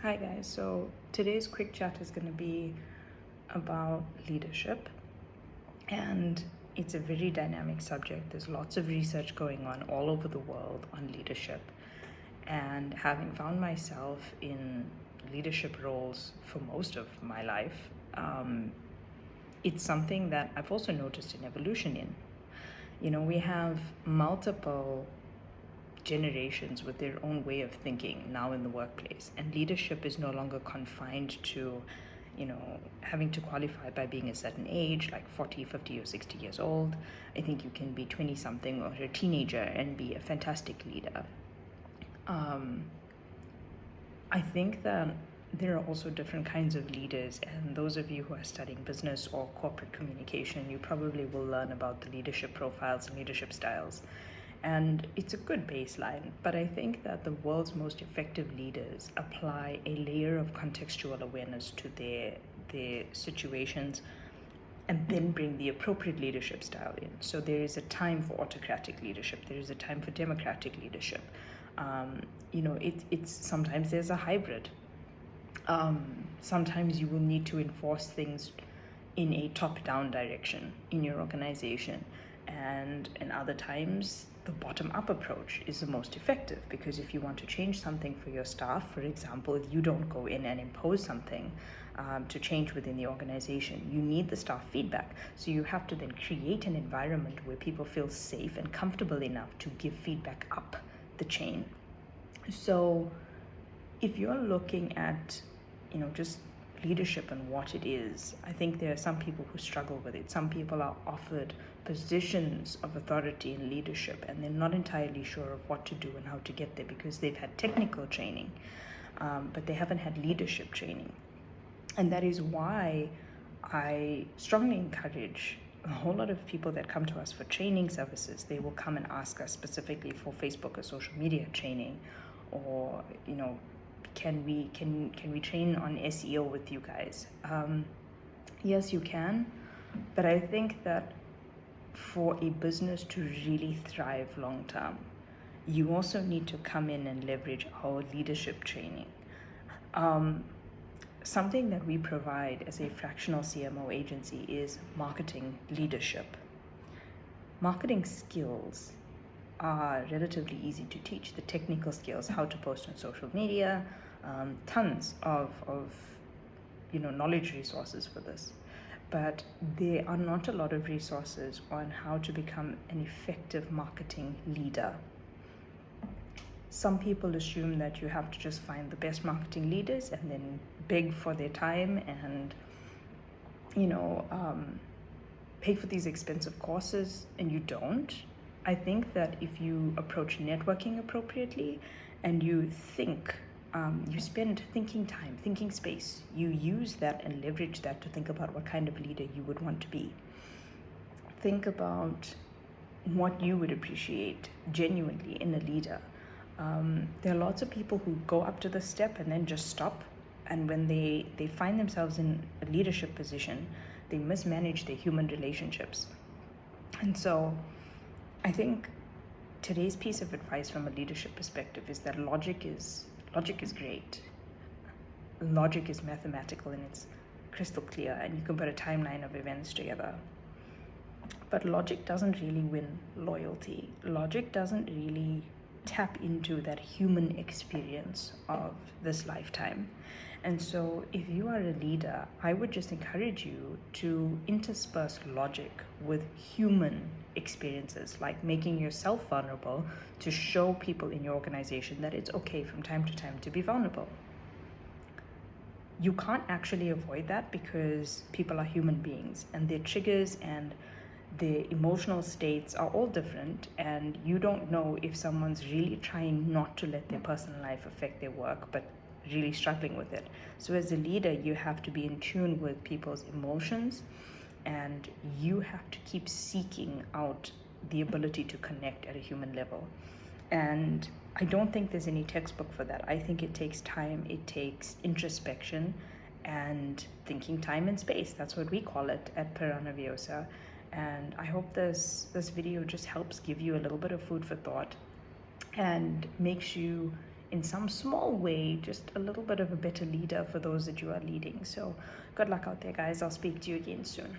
Hi guys, so today's quick chat is going to be about leadership, and it's a very dynamic subject. There's lots of research going on all over the world on leadership, and having found myself in leadership roles for most of my life, it's something that I've also noticed an evolution in. We have multiple generations with their own way of thinking now in the workplace, and leadership is no longer confined to having to qualify by being a certain age, like 40, 50 or 60 years old. I think you can be 20 something or a teenager and be a fantastic leader. I think that there are also different kinds of leaders, and those of you who are studying business or corporate communication, you probably will learn about the leadership profiles and leadership styles. And it's a good baseline, but I think that the world's most effective leaders apply a layer of contextual awareness to their situations and then bring the appropriate leadership style in. So there is a time for autocratic leadership, there is a time for democratic leadership. It's sometimes there's a hybrid. Sometimes you will need to enforce things in a top-down direction in your organization, and in other times the bottom-up approach is the most effective, because if you want to change something for your staff, for example, you don't go in and impose something to change within the organization. You need the staff feedback, so you have to then create an environment where people feel safe and comfortable enough to give feedback up the chain. So if you're looking at just leadership and what it is, I think there are some people who struggle with it. Some people are offered positions of authority in leadership and they're not entirely sure of what to do and how to get there, because they've had technical training, but they haven't had leadership training. And that is why I strongly encourage a whole lot of people that come to us for training services. They will come and ask us specifically for Facebook or social media training, or can we train on SEO with you guys? Yes, you can, but I think that for a business to really thrive long term, you also need to come in and leverage our leadership training. Something that we provide as a fractional CMO agency is marketing leadership. Marketing skills are relatively easy to teach. The technical skills, how to post on social media, tons of knowledge resources for this, but there are not a lot of resources on how to become an effective marketing leader. Some people assume that you have to just find the best marketing leaders and then beg for their time and pay for these expensive courses, and you don't. I think that if you approach networking appropriately and you think, you spend thinking time, thinking space, you use that and leverage that to think about what kind of leader you would want to be. Think about what you would appreciate genuinely in a leader. There are lots of people who go up to the step and then just stop, and when they find themselves in a leadership position, they mismanage their human relationships. And so I think today's piece of advice from a leadership perspective is that logic is great. Logic is mathematical and it's crystal clear, and you can put a timeline of events together. But logic doesn't really win loyalty. Logic doesn't really tap into that human experience of this lifetime. And so if you are a leader, I would just encourage you to intersperse logic with human experiences, like making yourself vulnerable to show people in your organization that it's okay from time to time to be vulnerable. You can't actually avoid that, because people are human beings and their triggers and their emotional states are all different, and you don't know if someone's really trying not to let their personal life affect their work but really struggling with it. So as a leader, you have to be in tune with people's emotions, and you have to keep seeking out the ability to connect at a human level. And I don't think there's any textbook for that. I think it takes time, it takes introspection and thinking time and space. That's what we call it at Perana Viosa. And I hope this video just helps give you a little bit of food for thought and makes you in some small way, just a little bit of a better leader for those that you are leading. So good luck out there, guys. I'll speak to you again soon.